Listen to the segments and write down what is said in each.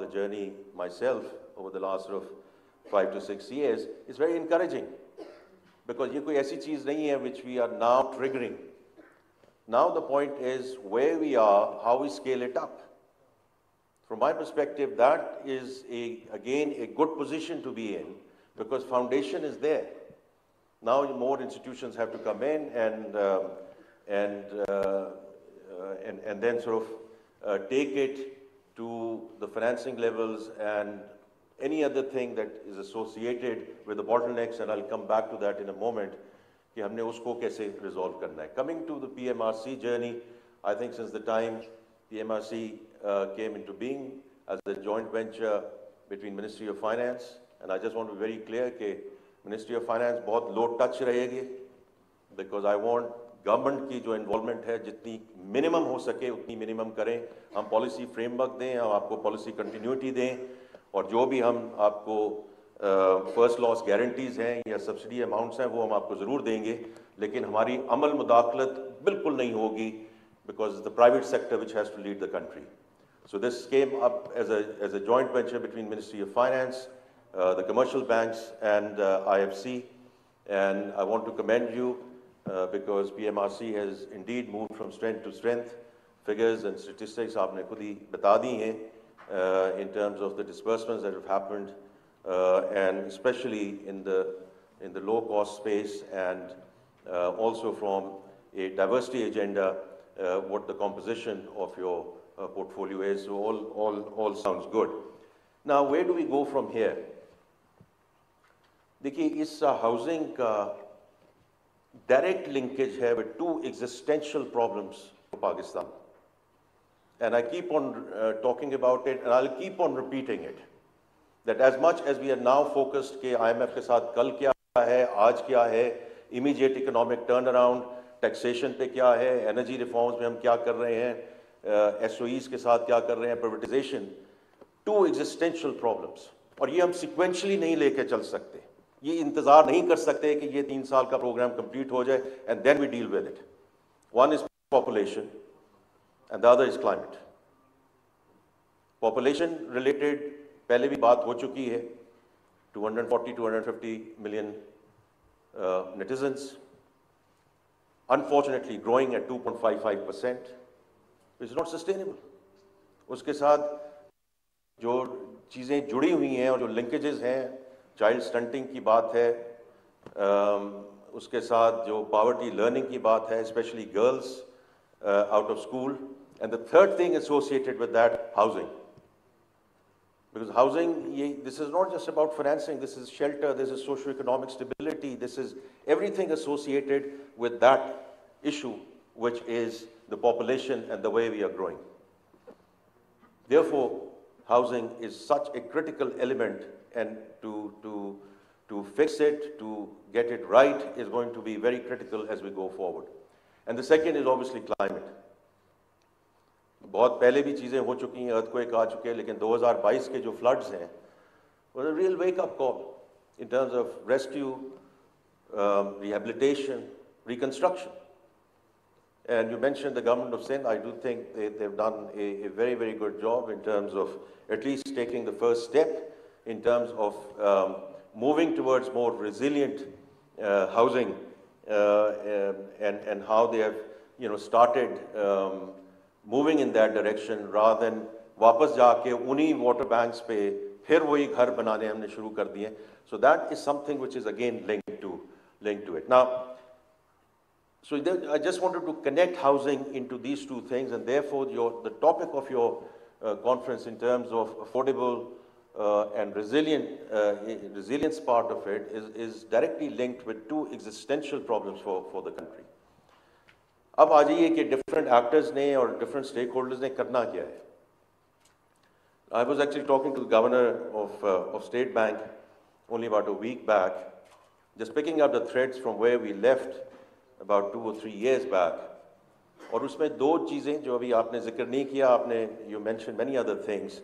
the journey myself over the last sort of 5 to 6 years, is very encouraging. Because ये कोई ऐसी चीज़ नहीं है which we are now triggering. Now the point is where we are, how we scale it up. From my perspective, that is again a good position to be in, because foundation is there. Now more institutions have to come in and then sort of take it to the financing levels and any other thing that is associated with the bottlenecks, and I'll come back to that in a moment, कि हमने उसको कैसे resolve करना है. Coming to the PMRC journey, I think since the time PMRC came into being as a joint venture between Ministry of Finance, and I just want to be very clear that Ministry of Finance बहुत low touch रहेगी, because I want government की जो involvement है जितनी minimum हो सके उतनी minimum करें. हम policy framework दें, हम आपको policy continuity दें, और जो भी हम आपको फर्स्ट लॉस गारंटीज हैं या सब्सिडी अमाउंट्स हैं वो हम आपको ज़रूर देंगे, लेकिन हमारी अमल मुदाखलत बिल्कुल नहीं होगी, because the private sector which has to lead the country. So this came up as a joint venture between Ministry of Finance, the commercial banks and IFC, and I want to commend you because PMRC has indeed moved from strength to strength. Figures and statistics आपने खुद ही बता दी हैं in terms of the disbursements that have happened, and especially in the low cost space, and also from a diversity agenda, what the composition of your portfolio is. So all sounds good. Now where do we go from here? देखिए इस housing का direct linkage है with two existential problems for Pakistan, and I keep on talking about it, and I'll keep on repeating it. That as much as we are now focused कि IMF के साथ कल क्या है, आज क्या है, immediate economic turnaround, taxation पे क्या है, energy reforms में हम क्या कर रहे हैं, SOEs के साथ क्या कर रहे हैं, privatization, two existential problems. और ये हम sequentially नहीं लेके चल सकते. ये इंतज़ार नहीं कर सकते कि ये 3 साल का प्रोग्राम complete हो जाए and then we deal with it. One is population and the other is climate. Population related पहले भी बात हो चुकी है, 240-250 million netizens, unfortunately growing at 2.55%, which is not sustainable. उसके साथ जो चीज़ें जुड़ी हुई हैं और जो linkages हैं, चाइल्ड स्टंटिंग की बात है, उसके साथ जो पॉवर्टी लर्निंग की बात है, specially girls out of school, and the third thing associated with that, housing. Because housing, this is not just about financing, this is shelter, this is socio-economic stability, this is everything associated with that issue, which is the population and the way we are growing. Therefore, housing is such a critical element, and to fix it, to get it right, is going to be very critical as we go forward. And the second is obviously climate. बहुत पहले भी चीज़ें हो चुकी हैं, earthquake आ चुके हैं, लेकिन 2022 के जो floods हैं was a real wake-up call in terms of rescue, rehabilitation, reconstruction. And you mentioned the government of Sindh. I do think they've done a very, very good job in terms of at least taking the first step in terms of moving towards more resilient housing, and how they have started moving in that direction, rather than वापस जाके उन्हीं water banks पे फिर वही घर बनाने हमने शुरू कर दिए. So that is something which is again linked to it. Now, so I just wanted to connect housing into these two things, and therefore the topic of your conference in terms of affordable and resilience part of it is directly linked with two existential problems for the country. अब आ जाइए कि different actors ने और different stakeholders ने करना क्या है. I was actually talking to the governor of State Bank only about a week back, just picking up the threads from where we left about 2 or 3 years back. और उसमें दो चीज़ें जो अभी आपने जिक्र नहीं किया, you mentioned many other things,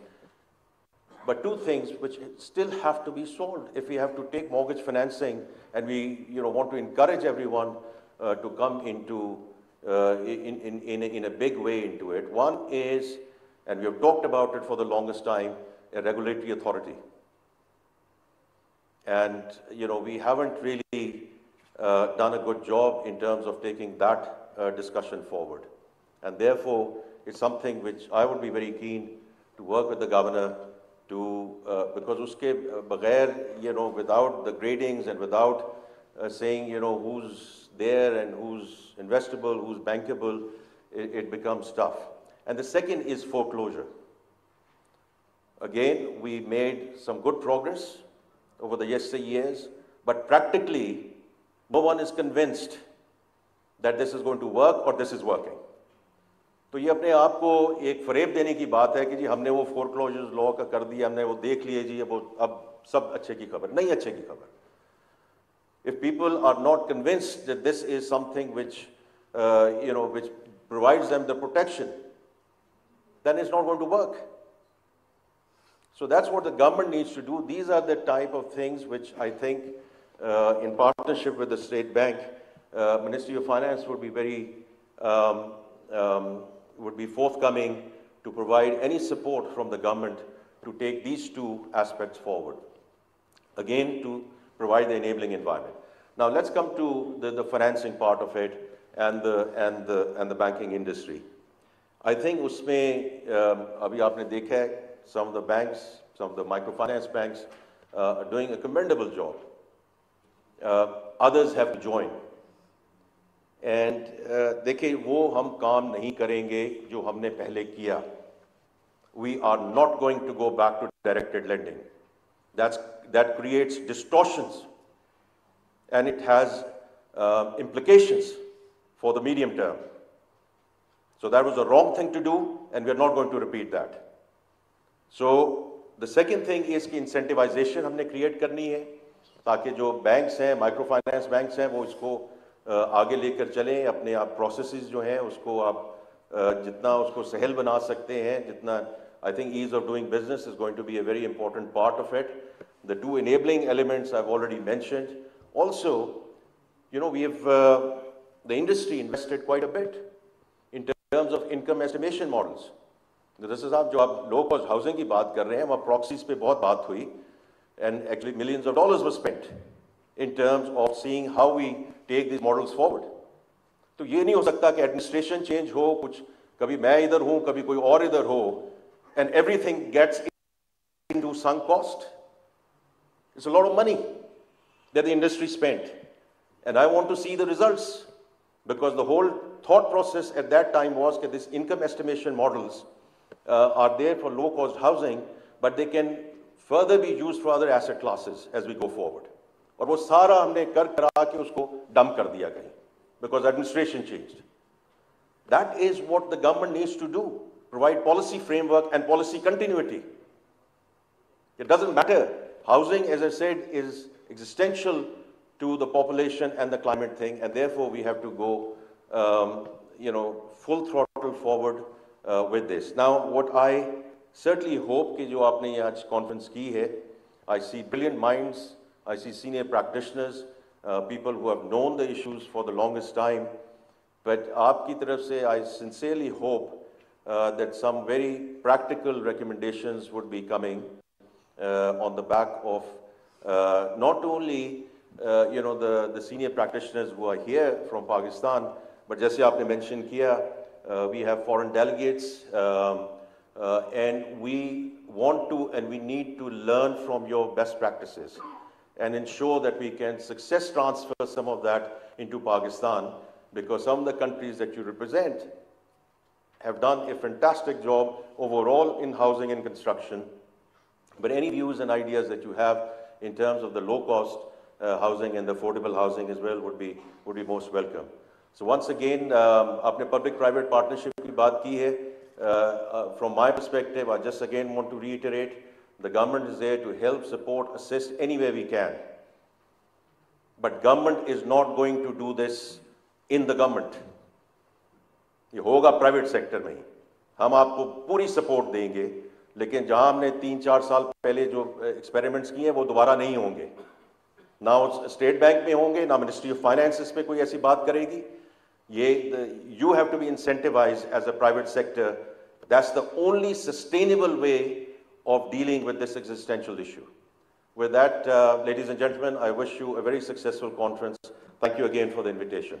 but two things which still have to be solved if we have to take mortgage financing, and we want to encourage everyone to come into in a big way into it. One is, and we have talked about it for the longest time, a regulatory authority. And, we haven't really done a good job in terms of taking that discussion forward. And therefore, it's something which I would be very keen to work with the governor to, because uske baghair, without the gradings and without saying, who's there and who's investable, who's bankable, it becomes tough. And the second is foreclosure. Again, we made some good progress over the years, but practically, no one is convinced that this is going to work or this is working. तो ये अपने आप को एक फरेब देने की बात है कि जी हमने वो फोरक्लोजर्स लॉ का कर दिया, हमने वो देख लिए जी, अब सब अच्छे की खबर नहीं, अच्छे की खबर. If people are not convinced that this is something which, which provides them the protection, then it's not going to work. So that's what the government needs to do. These are the type of things which I think, in partnership with the State Bank, Ministry of Finance would be very, would be forthcoming to provide any support from the government to take these two aspects forward. Again, to provide the enabling environment. Now let's come to the financing part of it and the banking industry. I think उसमें अभी आपने देखा है, some of the banks, some of the microfinance banks are doing a commendable job. Others have to join. And देखिए वो हम काम नहीं करेंगे जो हमने पहले किया. We are not going to go back to directed lending. That creates distortions, and it has implications for the medium term. So that was the wrong thing to do, and we are not going to repeat that. So the second thing is कि incentivization हमने create करनी है ताकि जो banks हैं, microfinance banks हैं, वो इसको आगे लेकर चलें, अपने आप processes जो हैं उसको आप जितना उसको सहल बना सकते हैं, जितना I think ease of doing business is going to be a very important part of it. The two enabling elements I've already mentioned. Also, we have, the industry invested quite a bit in terms of income estimation models. This is जो आप low cost housing की बात कर रहे हैं, वहाँ proxies पे बहुत बात हुई, and actually millions of dollars were spent in terms of seeing how we take these models forward. तो ये नहीं हो सकता कि administration change हो, कुछ कभी मैं इधर हूँ, कभी कोई और इधर हो, and everything gets into sunk cost. It's a lot of money that the industry spent, and I want to see the results, because the whole thought process at that time was that these income estimation models are there for low-cost housing, but they can further be used for other asset classes as we go forward. और वो सारा हमने कर करा के उसको dump कर दिया कहीं, because administration changed. That is what the government needs to do. Provide policy framework and policy continuity. It doesn't matter. Housing, as I said, is existential to the population and the climate thing, and therefore we have to go, full throttle forward with this. Now, what I certainly hope कि जो आपने ये आज conference की है, I see brilliant minds, I see senior practitioners, people who have known the issues for the longest time, but आपकी तरफ से I sincerely hope that some very practical recommendations would be coming on the back of not only the senior practitioners who are here from Pakistan, but जैसे आपने mention किया, we have foreign delegates, and we want to and we need to learn from your best practices and ensure that we can success transfer some of that into Pakistan, because some of the countries that you represent have done a fantastic job overall in housing and construction. But any views and ideas that you have in terms of the low-cost housing and the affordable housing as well would be most welcome. So once again, आपने public-private partnership की बात की है. From my perspective, I just again want to reiterate, the government is there to help, support, assist anywhere we can. But government is not going to do this in the government. ये होगा private sector में ही. हम आपको पूरी support देंगे, लेकिन जहां हमने 3-4 साल पहले जो एक्सपेरिमेंट्स किए हैं वो दोबारा नहीं होंगे. ना स्टेट बैंक में होंगे, ना मिनिस्ट्री ऑफ फाइनेंस इस पे कोई ऐसी बात करेगी. You have to be incentivized as a private sector. That's the only sustainable way of dealing with this existential issue. With that, ladies and gentlemen, I wish you a very successful conference. Thank you again for the invitation.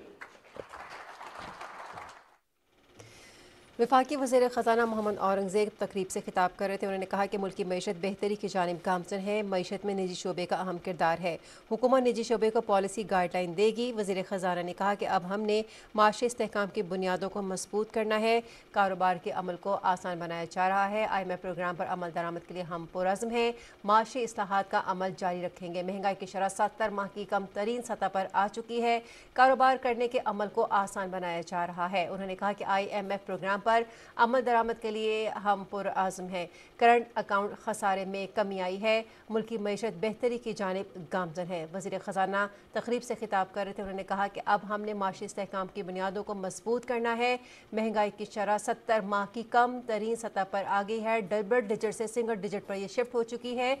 वफाकी वज़ीर ख़ज़ाना मोहम्मद औरंगज़ेब तकरीब से खिताब कर रहे थे। उन्होंने कहा कि मुल्क की मईशत बेहतरी की जानिब गामज़न है। मईशत में निजी शोबे का अहम किरदार है। हुकूमत निजी शोबे को पॉलिसी गाइडलाइन देगी। वज़ीर ख़ज़ाना ने कहा कि अब हमने माशी इस्तेहकाम की बुनियादों को मजबूत करना है। कारोबार के अमल को आसान बनाया जा रहा है। IMF प्रोग्राम पर अमल दरामद के लिए हम पुरज़्म हैं। माशी इस्लाहात का अमल जारी रखेंगे। महंगाई की शरह 70 माह की कम तरीन सतह पर आ चुकी है। कारोबार करने के अमल को आसान बनाया जा रहा है। उन्होंने कहा कि IMF प्रोग्राम पर अमल दरामद के लिए हम पुरअज़्म हैं। करंट अकाउंट खसारे में कमी आई है। मुल्क की मईशत बेहतरी की जानिब गामज़न है। वज़ीर ख़ज़ाना तकरीब से खिताब कर रहे थे। उन्होंने कहा कि अब हमने माशी इस्तेहकाम की बुनियादों को मजबूत करना है। महंगाई की शरह 70 माह की कम तरीन सतह पर आ गई है। डबल डिजिट से सिंगल डिजिट पर यह शिफ्ट हो चुकी है।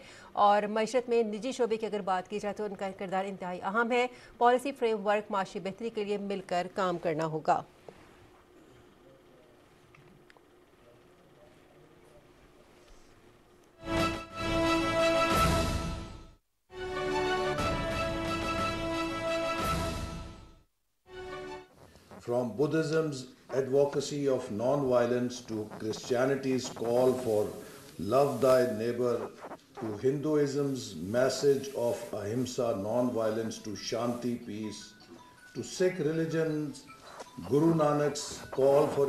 और मईशत में निजी शोबे की अगर बात की जाए तो उनका किरदार इंतहाई अहम है। पॉलिसी फ्रेमवर्क माशी बेहतरी के लिए मिलकर काम करना होगा। From Buddhism's advocacy of non-violence to Christianity's call for love thy neighbor to Hinduism's message of ahimsa, non-violence to shanti, peace, to Sikh religion's Guru Nanak's call for